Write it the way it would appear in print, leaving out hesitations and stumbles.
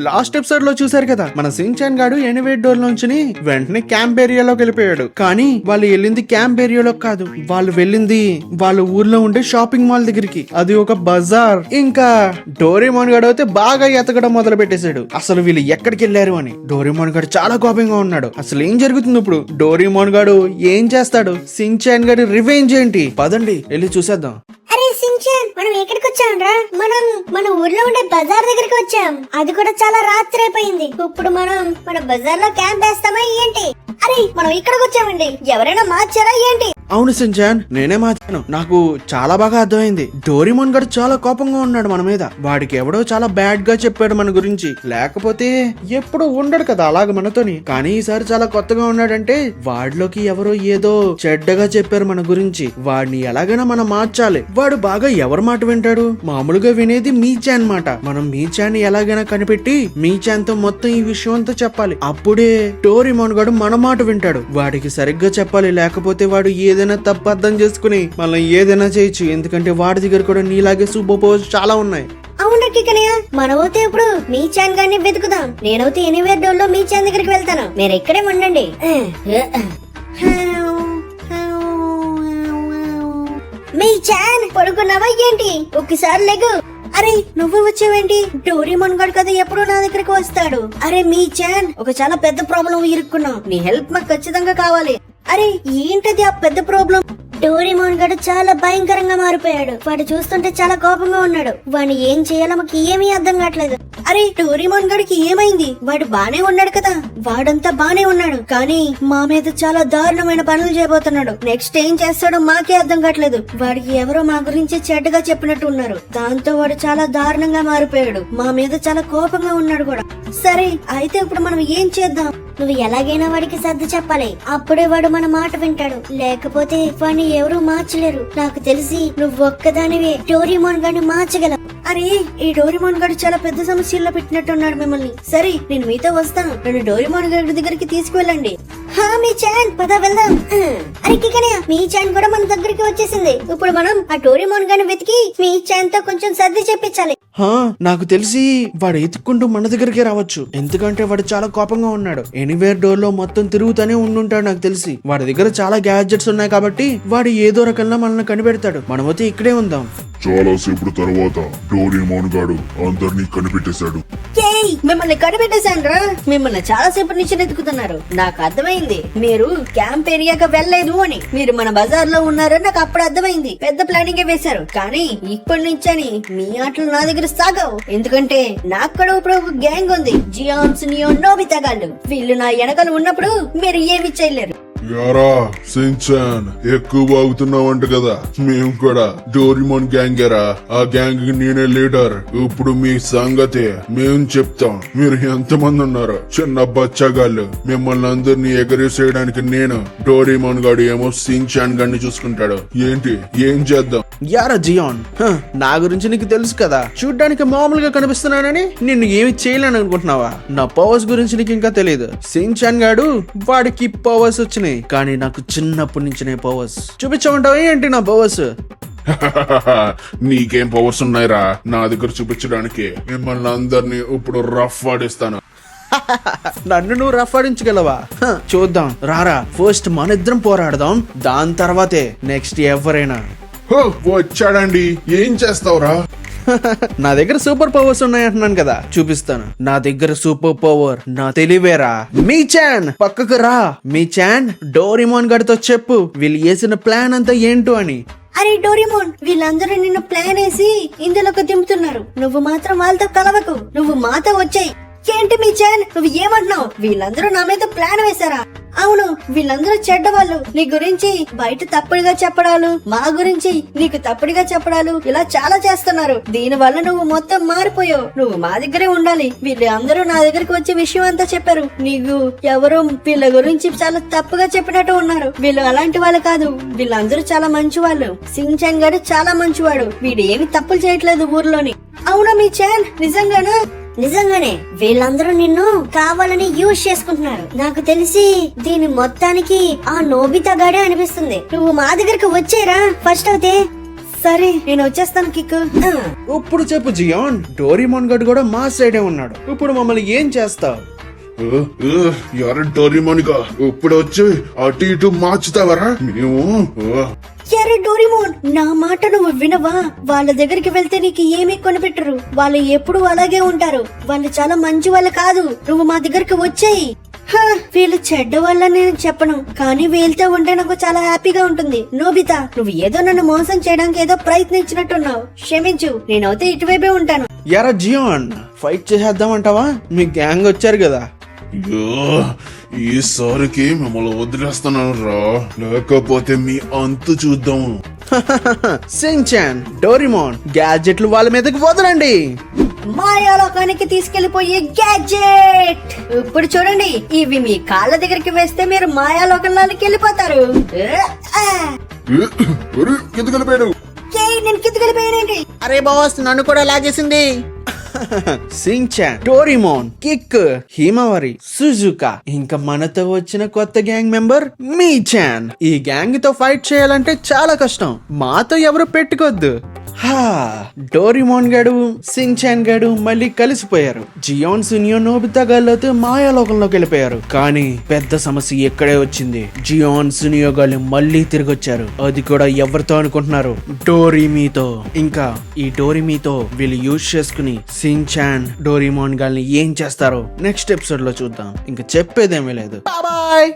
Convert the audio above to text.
Last episode లో చూసారు కదా, మన సించాన్ గాడు ఎనివేట్ డోర్ నుంచి వెంటనే క్యాంప్ ఏరియాలోకి వెళ్ళిపోయాడు. కానీ వాళ్ళు వెళ్ళింది క్యాంప్ ఏరియాలో కాదు, వాళ్ళు వెళ్ళింది వాళ్ళ ఊర్లో ఉండే షాపింగ్ మాల్ దగ్గరికి. అది ఒక బజార్. ఇంకా డోరేమోన్ గాడు అయితే బాగా ఎతకడం మొదలు పెట్టేశాడు. అసలు వీళ్ళు ఎక్కడికి వెళ్ళారు అని. డోరేమోన్ గాడు చాలా కోపంగా ఉన్నాడు. అసలు ఏం జరుగుతుంది ఇప్పుడు? డోరేమోన్ గాడు ఏం చేస్తాడు? సించాన్ గాడి రివెంజ్ ఏంటి? పదండి వెళ్ళి చూసేద్దాం. అరే సించాన్, మనం ఎక్కడికి వచ్చాం రా? మనం మన ఊర్లో ఉండే బజార్ దగ్గరికి వచ్చాం. అది కూడా చాలా రాత్రి అయిపోయింది. ఇప్పుడు మనం మన బజార్ లో క్యాంప్ వేస్తామా ఏంటి? అరే మనం ఇక్కడికి వచ్చామండి. ఎవరైనా మార్చారా ఏంటి? అవును సించాన్, నేనే మార్చాను. నాకు చాలా బాగా అర్థమైంది. డోరేమోన్ గారు చాలా కోపంగా ఉన్నాడు మన మీద. వాడికి ఎవడో చాలా బ్యాడ్ గా చెప్పాడు మన గురించి. లేకపోతే ఎప్పుడు ఉండడు కదా అలాగ మనతోని. కానీ ఈసారి చాలా కొత్తగా ఉన్నాడంటే వాడిలోకి ఎవరో ఏదో చెడ్డగా చెప్పారు మన గురించి. వాడిని ఎలాగైనా మనం మార్చాలి. వాడు బాగా ఎవరి మాట వింటాడు? మామూలుగా వినేది మీచాన్ మాట. మనం మీచాన్ ఎలాగైనా కనిపెట్టి మీచాన్ తో మొత్తం ఈ విషయం అంతా చెప్పాలి. అప్పుడే డోరేమోన్ గారు మన మాట వింటాడు. వాడికి సరిగ్గా చెప్పాలి, లేకపోతే వాడు ఏదైనా తప్పు అర్థం చేసుకుని మనం ఏదైనా చేయొచ్చు. ఎందుకంటే వాడి దగ్గర కూడా నీలాగే సూపర్ పవర్స్ చాలా ఉన్నాయి. అవును కికనయ్య, మనమైతే ఇప్పుడు మీ చాన్ గారిని వెతుకుదాం. నేనైతే ఎనీవేర్ డోర్ లో మీ చాన్ దగ్గరికి వెళ్తాను. మీరు ఇక్కడే ఉండండి. మీ చాన్ పడుకున్నావా ఏంటి? ఒక్కసారి లెగు. అరే నువ్వు వచ్చావేంటి? డోరేమోన్ గాడు కదా ఎప్పుడు నా దగ్గరికి వస్తాడు. అరే మీ చాన్, ఒక చాలా పెద్ద ప్రాబ్లం ఇరుక్కున్నాం. నీ హెల్ప్ మాకు ఖచ్చితంగా కావాలి. అరే ఏంటది ఆ పెద్ద ప్రాబ్లం? డోరేమోన్ గాడు చాలా భయంకరంగా మారిపోయాడు. వాడు చూస్తుంటే చాలా కోపంగా ఉన్నాడు. వాడిని ఏం చేయాలో మాకు ఏమీ అర్థం కావట్లేదు. అరే డోరేమోన్ గాడికి ఏమైంది? వాడు బానే ఉన్నాడు కదా. వాడంతా బానే ఉన్నాడు, కానీ మా మీద చాలా దారుణమైన పనులు చేయబోతున్నాడు. నెక్స్ట్ ఏం చేస్తాడో మాకే అర్థం కావట్లేదు. వాడికి ఎవరో మా గురించి చెడ్డగా చెప్పినట్టు ఉన్నారు. దాంతో వాడు చాలా దారుణంగా మారిపోయాడు. మా మీద చాలా కోపంగా ఉన్నాడు కూడా. సరే అయితే ఇప్పుడు మనం ఏం చేద్దాం? నువ్వు ఎలాగైనా వాడికి సర్ది చెప్పాలి. అప్పుడే వాడు మన మాట వింటాడు. లేకపోతే వాడిని ఎవరూ మార్చలేరు. నాకు తెలిసి నువ్వు ఒక్కదానివే డోరేమోన్ గాడిని మార్చగలవు. అరే ఈ డోరేమోన్ గాడు చాలా పెద్ద సమస్యల్లో పెట్టినట్టున్నాడు మిమ్మల్ని. సరే నేను మీతో వస్తాను. నన్ను డోరేమోన్ గారి దగ్గరికి తీసుకువెళ్ళండి. హా మీ చాన్, పద వెళ్దాం. అరే కికనయ్య, మీ చాన్ కూడా మన దగ్గరికి వచ్చేసింది. ఇప్పుడు మనం ఆ డోరేమోన్ గారిని వెతికి మీ చాన్ తో కొంచెం సర్ది చెప్పించాలి. నాకు తెలిసి వాడు ఎత్తుక్కుంటూ మన దగ్గరికి రావచ్చు. ఎందుకంటే వాడు చాలా కోపంగా ఉన్నాడు. ఎనీవేర్ డోర్ లో మొత్తం తిరుగుతూనే ఉండుంటాడు. నాకు తెలిసి వాడి దగ్గర చాలా గ్యాడ్జెట్స్ ఉన్నాయి కాబట్టి వాడు ఏదో రకంగా మనల్ని కనిపెడతాడు. మనమైతే ఇక్కడే ఉందాం. చాలా సేపు తర్వాత డోరేమోన్ గాడు అందరినీ కనిపెట్టేశాడు. మిమ్మల్ని కనిపెట్టేశాను రా. మిమ్మల్ని చాలా సేపటి నుంచి వెతుకుతున్నారు. నాకు అర్థమైంది మీరు క్యాంప్ ఏరియాగా వెళ్ళలేదు అని. మీరు మన బజార్ లో ఉన్నారని నాకు అప్పుడు అర్థమైంది. పెద్ద ప్లానింగ్ వేశారు. కానీ ఇప్పటి నుంచని మీ ఆటలు నా దగ్గర సాగవు. ఎందుకంటే నాకు కూడా ఇప్పుడు ఒక గ్యాంగ్ ఉంది. జియాన్స్, నియోన్, నోబితా గాళ్ళు. వీళ్ళు నా వెనకాల ఉన్నప్పుడు మీరు ఏమి చేయలేరు. యారా సించాన్, ఎక్కువ బాగుతున్నావంట కదా. మేము కూడా డోరేమోన్ గ్యాంగ్ ఎరా. ఆ గ్యాంగ్ కి నేనే లీడర్. ఇప్పుడు మీ సంగతి మేం చెప్తాం. మీరు ఎంతమంది ఉన్నారు? చిన్న బచ్చగాళ్ళు. మిమ్మల్ని అందరినీ ఎగరేసేయడానికి నేను. డోరేమోన్ గాడు ఏమో సించాన్ గాడిని చూసుకుంటాడు. ఏంటి ఏం చేద్దాం? యారా జియాన్, నా గురించి నీకు తెలుసు కదా. చూడ్డానికి మామూలుగా కనిపిస్తున్నానని నిన్ను ఏమి చేయలేను అనుకుంటున్నావా? నా పవర్స్ గురించి నీకు ఇంకా తెలియదు. సించాన్ గాడు వాడికి పవర్స్ వచ్చినాయి, కానీ నాకు చిన్నప్పటి నుంచి పవర్స్ చూపించమంటావు ఏంటి? నా పవర్స్ నీకేం పవర్స్ ఉన్నాయిరా నా దగ్గర చూపించడానికి? మిమ్మల్ని అందరినీ ఇప్పుడు రఫ్ ఆడిస్తాను. నన్ను నువ్వు రఫ్ ఆడించగలవా? చూద్దాం రారా. ఫస్ట్ మన ఇద్దరం పోరాడదాం, దాని తర్వాతే నెక్స్ట్ ఎవరైనా. వచ్చాడండి, ఏం చేస్తావురా? నా దగ్గర సూపర్ పవర్స్ ఉన్నాయంటున్నాను కదా, చూపిస్తాను. నా దగ్గర సూపర్ పవర్ నా తెలివేరా. మీ చాన్ పక్కకు రా. మీ చాన్, డోరేమోన్ గారితో చెప్పు వీళ్ళు వేసిన ప్లాన్ అంతా ఏంటో అని. అరే డోరేమోన్, వీళ్ళందరూ నిన్ను ప్లాన్ వేసి ఇందులోకి దింపుతున్నారు. నువ్వు మాత్రం వాళ్ళతో కలవకు. నువ్వు మాతో వచ్చాయి. ఏంటి మీ చాన్, నువ్వు ఏమంటున్నావు? వీళ్ళందరూ నా మీద ప్లాన్ వేశారా? అవును, వీళ్ళందరూ చెడ్డవాళ్ళు. నీ గురించి బయట తప్పుడుగా చెప్పడాలు, మా గురించి నీకు తప్పుడుగా చెప్పడాలు, ఇలా చాలా చేస్తున్నారు. దీని వల్ల నువ్వు మొత్తం మారిపోయావు. నువ్వు మా దగ్గరే ఉండాలి. వీళ్ళు అందరూ నా దగ్గరికి వచ్చే విషయం అంతా చెప్పారు. నీకు ఎవరు వీళ్ళ గురించి చాలా తప్పుగా చెప్పినట్టు ఉన్నారు. వీళ్ళు అలాంటి వాళ్ళు కాదు. వీళ్ళందరూ చాలా మంచి వాళ్ళు. సించాన్ గారు చాలా మంచివాడు. వీడు ఏమి తప్పులు చేయట్లేదు ఊర్లోని. అవునా మీ చాన్, నిజంగానా? నిజంగానే వీళ్ళందరూ నిన్ను కావాలని యూజ్ చేసుకుంటున్నారు. నాకు తెలిసి దీని మొత్తానికి ఆ నోబితా గాడే అనిపిస్తుంది. నువ్వు మా దగ్గరికి వచ్చేరా ఫస్ట్ అయితే. సరే నేను వచ్చేస్తాను కిక్కు. ఇప్పుడు చెప్పు జియాన్, డోరీమోన్ గడ్ కూడా మా సైడే ఉన్నాడు. ఇప్పుడు మమ్మల్ని ఏం చేస్తావు? ఎవరు డోరీమోన్గా ఇప్పుడు వచ్చి అటు ఇటు మార్చుతావరా మేము? ఎరే డోరీమోన్, నా మాట నువ్వు వినవా? వాళ్ళ దగ్గరికి వెళ్తే నీకు ఏమీ కొనిపెట్టరు. వాళ్ళు ఎప్పుడు అలాగే ఉంటారు. వాళ్ళు చాలా మంచి వాళ్ళు కాదు. నువ్వు మా దగ్గరికి వచ్చేయి. వీళ్ళు చెడ్డ వాళ్ళని నేను చెప్పను, కానీ వీళ్ళతో ఉంటే నాకు చాలా హ్యాపీగా ఉంటుంది. నోబితా, నువ్వు ఏదో నన్ను మోసం చేయడానికి ఏదో ప్రయత్నించినట్టున్నావు. క్షమించు, నేనైతే ఇటువైపే ఉంటాను. ఎరా జియాన్, ఫైట్ చేసేద్దామంటావా? మీ గ్యాంగ్ వచ్చారు కదా. ఈసారికి మిమ్మల్ని వదిలేస్తున్నాను రా, లేకపోతే మీ అంతు చూద్దాం. సించాన్, డోరీమోన్, గ్యాడ్జెట్లు వాళ్ళ మీదకి వదలండి. మాయాలోకానికి తీసుకెళ్లిపోయే గ్యాడ్జెట్. ఇప్పుడు చూడండి, ఇవి మీ కాళ్ళ దగ్గరికి వేస్తే మీరు మాయాలోకంలోకి వెళ్ళిపోతారు. కింద కలిపాడు. నేను కిందకి వెళ్ళిపోయానండి. అరే బాస్, నన్ను కూడా లాగేసింది. సించాన్, డోరీమోన్, కిక్, హిమవరి, సుజుకా, ఇంకా మనతో వచ్చిన కొత్త గ్యాంగ్ మెంబర్ మీచాన్. ఈ గ్యాంగ్ తో ఫైట్ చేయాలంటే చాలా కష్టం. మాతో ఎవరు పెట్టుకోద్దు. డోరీమోన్ గడు, సించాన్ గడు మళ్ళీ కలిసిపోయారు. జియాన్, సునియో, నోబితా గాళ్ళతో మాయాలోకంలోకి వెళ్ళిపోయారు. కానీ పెద్ద సమస్య ఎక్కడే వచ్చింది. జియాన్, సునియో గాళ్ళు మళ్ళీ తిరిగి వచ్చారు. అది కూడా ఎవరితో అనుకుంటున్నారు? డోరీమీతో. ఇంకా ఈ డోరీమీతో వీళ్ళు యూజ్ చేసుకుని సించాన్, డోరీమోన్ గాల్ని ఏం చేస్తారో నెక్స్ట్ ఎపిసోడ్ లో చూద్దాం. ఇంకా చెప్పేదేమీ లేదు.